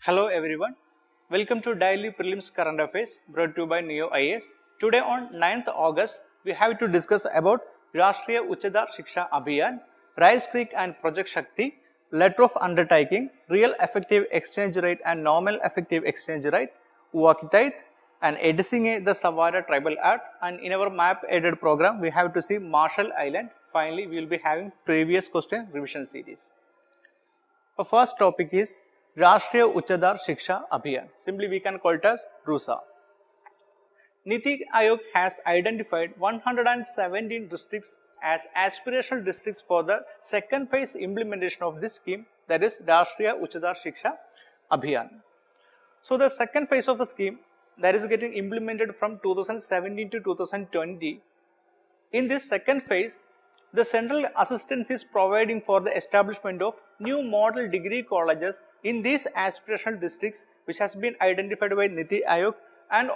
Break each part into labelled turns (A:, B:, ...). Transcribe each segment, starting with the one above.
A: Hello everyone, welcome to Daily Prelims Current Affairs brought to you by Ekam IAS. Today on 9th August, we have to discuss about Rashtriya Uchchedar Shiksha Abhiyan, Rice Creek and Project Shakti, Letter of Undertaking, Real Effective Exchange Rate and Nominal Effective Exchange Rate, Uakitait, and Editing the Sawara Tribal Art. And in our map aided program, we have to see Marshall Island. Finally, we will be having previous question revision series. The first topic is Rashtriya Uchchedar Shiksha Abhiyan. Simply we can call it as RUSA. Niti Aayog has identified 117 districts as aspirational districts for the second phase implementation of this scheme, that is Rashtriya Uchchedar Shiksha Abhiyan. So the second phase of the scheme that is getting implemented from 2017 to 2020. In this second phase, the central assistance is providing for the establishment of new model degree colleges in these aspirational districts, which has been identified by Niti Aayog, and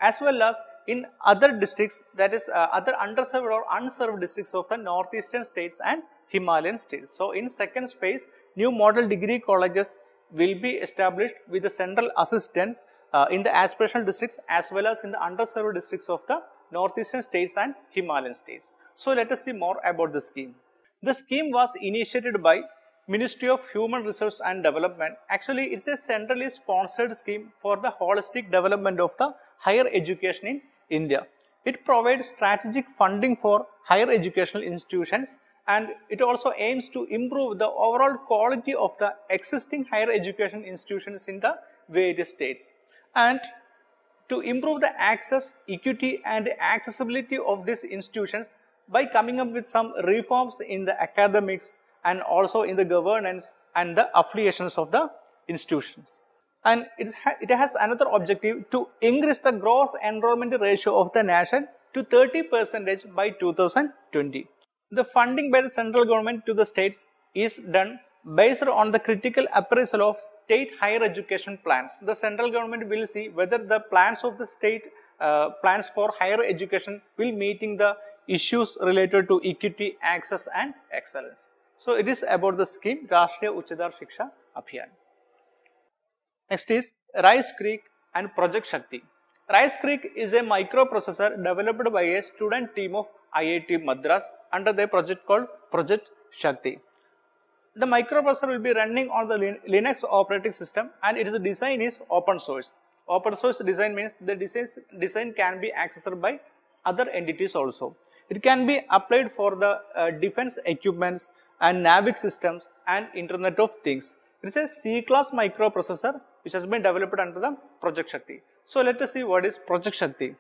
A: as well as in other districts, that is other underserved or unserved districts of the northeastern states and Himalayan states. So in second phase, new model degree colleges will be established with the central assistance in the aspirational districts as well as in the underserved districts of the northeastern states and Himalayan states. So let us see more about the scheme. The scheme was initiated by Ministry of Human Resources and Development. Actually, it's a centrally sponsored scheme for the holistic development of the higher education in India. It provides strategic funding for higher educational institutions, and it also aims to improve the overall quality of the existing higher education institutions in the various states, and to improve the access, equity and accessibility of these institutions by coming up with some reforms in the academics and also in the governance and the affiliations of the institutions. And it has another objective to increase the gross enrollment ratio of the nation to 30% by 2020. The funding by the central government to the states is done based on the critical appraisal of state higher education plans. The central government will see whether the plans of the state plans for higher education will meeting the issues related to equity, access and excellence. So it is about the scheme Rashtriya Uchchedar Shiksha Abhiyan. Next is Rice Creek and Project Shakti. Rice Creek is a microprocessor developed by a student team of IIT Madras under the project called Project Shakti. The microprocessor will be running on the Linux operating system, and its design is open source. Open source design means the design can be accessed by other entities also. It can be applied for the defense equipments and NAVIC systems and Internet of Things. It is a C-class microprocessor which has been developed under the Project Shakti. So let us see what is Project Shakti.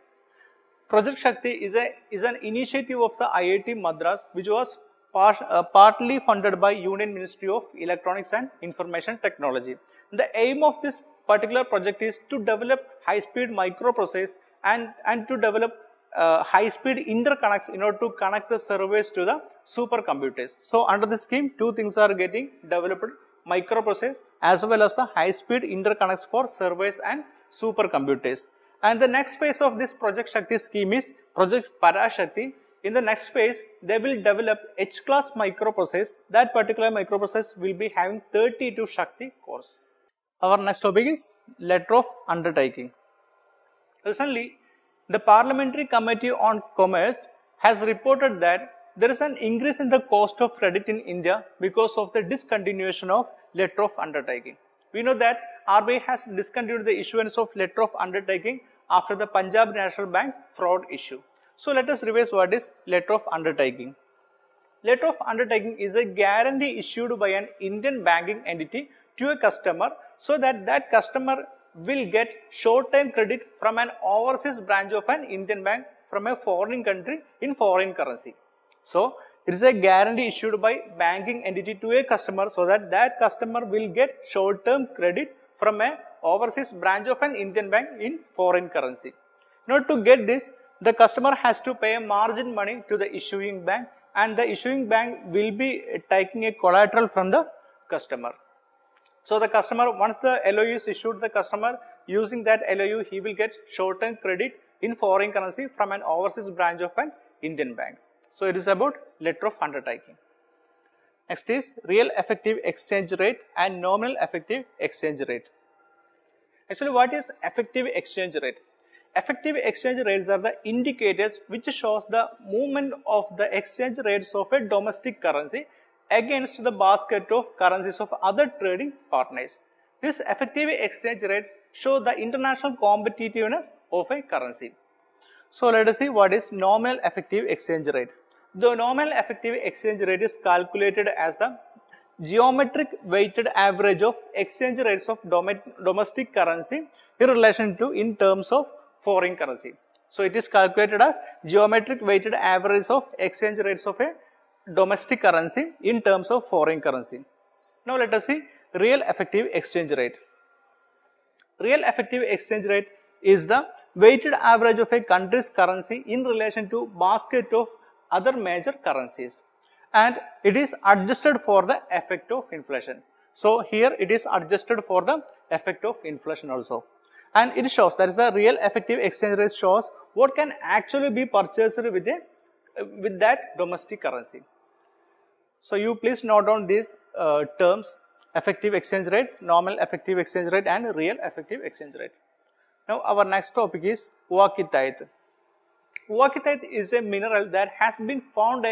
A: Project Shakti is an initiative of the IIT Madras which was partly funded by Union Ministry of Electronics and Information Technology. The aim of this particular project is to develop high-speed microprocessors and to develop high-speed interconnects in order to connect the servers to the supercomputers. So under this scheme, two things are getting developed: microprocessors as well as the high-speed interconnects for servers and supercomputers. And the next phase of this Project Shakti scheme is Project Parashakti. In the next phase, they will develop H-class microprocessors. That particular microprocessor will be having 32 Shakti cores. Our next topic is Letter of Undertaking. Recently, the Parliamentary Committee on Commerce has reported that there is an increase in the cost of credit in India because of the discontinuation of Letter of Undertaking. We know that RBI has discontinued the issuance of Letter of Undertaking after the Punjab National Bank fraud issue. So let us revise what is Letter of Undertaking. Letter of Undertaking is a guarantee issued by an Indian banking entity to a customer so that that customer will get short-term credit from an overseas branch of an Indian bank from a foreign country in foreign currency. So it is a guarantee issued by banking entity to a customer so that that customer will get short-term credit from a overseas branch of an Indian bank in foreign currency. In order to get this, the customer has to pay a margin money to the issuing bank, and the issuing bank will be taking a collateral from the customer. So the customer, once the LOU is issued, the customer using that LOU, he will get short-term credit in foreign currency from an overseas branch of an Indian bank. So it is about Letter of Undertaking. Next is real effective exchange rate and nominal effective exchange rate. Actually, what is effective exchange rate? Effective exchange rates are the indicators which shows the movement of the exchange rates of a domestic currency against the basket of currencies of other trading partners. These effective exchange rates show the international competitiveness of a currency. So let us see what is nominal effective exchange rate. The nominal effective exchange rate is calculated as the geometric weighted average of exchange rates of domestic currency in relation to in terms of foreign currency. So it is calculated as geometric weighted average of exchange rates of a domestic currency in terms of foreign currency. Now let us see real effective exchange rate. Real effective exchange rate is the weighted average of a country's currency in relation to basket of other major currencies, and it is adjusted for the effect of inflation. So here it is adjusted for the effect of inflation also, and it shows that is the real effective exchange rate shows what can actually be purchased with that domestic currency. So you please note down these terms: effective exchange rates, nominal effective exchange rate, and real effective exchange rate. Now our next topic is Uwakitite. Uwakitite is a mineral that has been found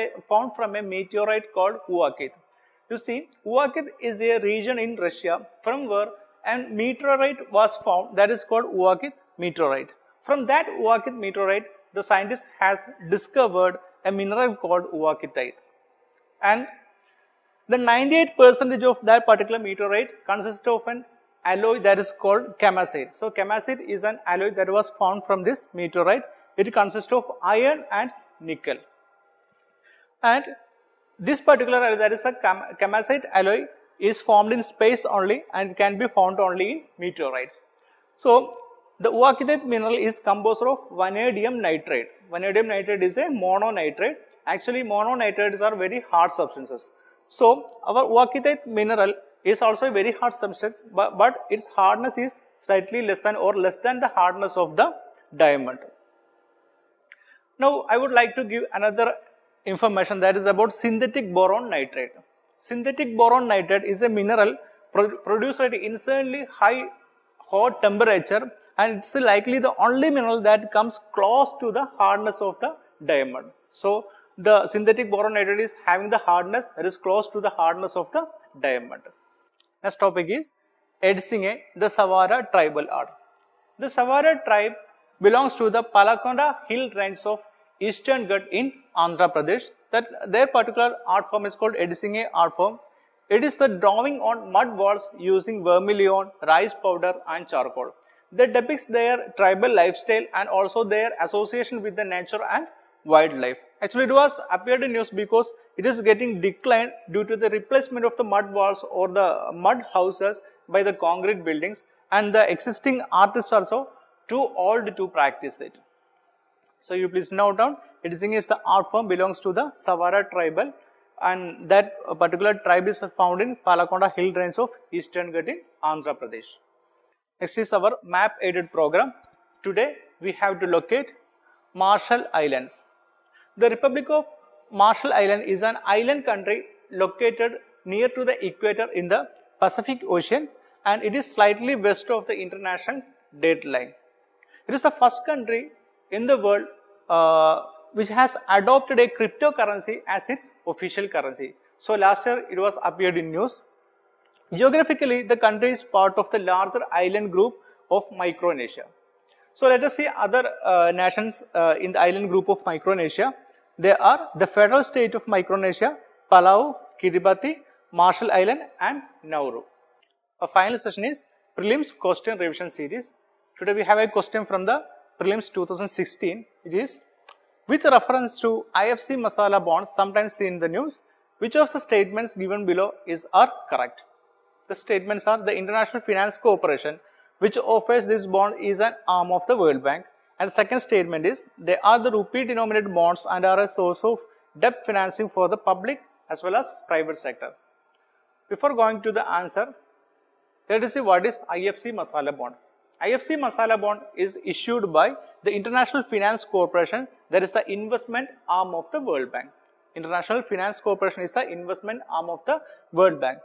A: from a meteorite called Uwakit. You see, Uwakit is a region in Russia from where a meteorite was found that is called Uwakit meteorite. From that Uwakit meteorite, the scientist has discovered a mineral called Uwakitite, and the 98% of that particular meteorite consists of an alloy that is called camacite. So camacite is an alloy that was found from this meteorite. It consists of iron and nickel, and this particular alloy, that is the camacite alloy, is formed in space only and can be found only in meteorites. So the Uwakitite mineral is composed of vanadium nitrate. Vanadium nitrate is a mononitrate. Actually, mononitrates are very hard substances. So our Uwakitite mineral is also a very hard substance, but its hardness is slightly less than the hardness of the diamond. Now I would like to give another information, that is about synthetic boron nitrate. Synthetic boron nitrate is a mineral produced at insanely hot temperature, and it's likely the only mineral that comes close to the hardness of the diamond. So the synthetic boron nitrate is having the hardness that is close to the hardness of the diamond. Next topic is Edsinge, the Sawara tribal art. The Sawara tribe belongs to the Palakonda hill range of Eastern Ghat in Andhra Pradesh. Their particular art form is called Edsinge art form. It is the drawing on mud walls using vermilion, rice powder and charcoal. That depicts their tribal lifestyle and also their association with the nature and wildlife. Actually, it was appeared in news because it is getting declined due to the replacement of the mud walls or the mud houses by the concrete buildings, and the existing artists are so too old to practice it. So you please note down, Edsinge is the art form belongs to the Sawara tribal, and that particular tribe is found in Palakonda hill range of Eastern Ghat in Andhra Pradesh. Next is our map aided program. Today we have to locate Marshall Islands. The Republic of Marshall Island is an island country located near to the equator in the Pacific Ocean, and it is slightly west of the international date line. It is the first country in the world which has adopted a cryptocurrency as its official currency. So last year it was appeared in news. Geographically, the country is part of the larger island group of Micronesia. So let us see other nations in the island group of Micronesia. They are the federal state of Micronesia, Palau, Kiribati, Marshall Island and Nauru. Our final session is Prelims Question Revision Series. Today we have a question from the Prelims 2016. It is, with reference to IFC Masala bonds sometimes seen in the news, which of the statements given below are correct? The statements are: the International Finance Corporation which offers this bond is an arm of the World Bank. And the second statement is, they are the rupee denominated bonds and are a source of debt financing for the public as well as private sector. Before going to the answer, let us see what is IFC Masala bond. IFC Masala bond is issued by the International Finance Corporation, that is the investment arm of the World Bank. International Finance Corporation is the investment arm of the World Bank.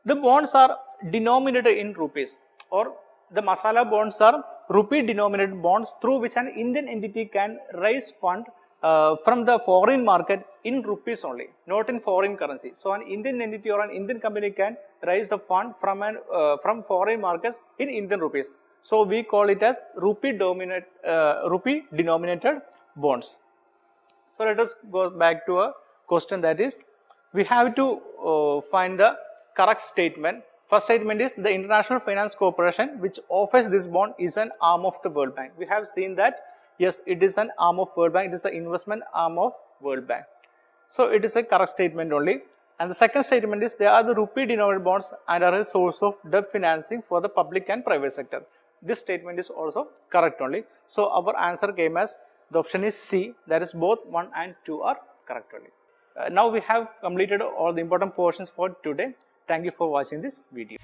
A: The bonds are denominated in rupees, or the Masala bonds are rupee denominated bonds through which an Indian entity can raise fund from the foreign market in rupees only, not in foreign currency. So, an Indian entity or an Indian company can raise the fund from foreign markets in Indian rupees. So, we call it as rupee denominated bonds. So, let us go back to a question, that is, we have to find the correct statement. First statement is the International Finance Corporation which offers this bond is an arm of the World Bank. We have seen that yes, it is an arm of World Bank, it is the investment arm of World Bank. So, it is a correct statement only. And the second statement is they are the rupee denominated bonds and are a source of debt financing for the public and private sector. This statement is also correct only. So, our answer came as the option is C, that is both 1 and 2 are correct only. Now we have completed all the important portions for today. Thank you for watching this video.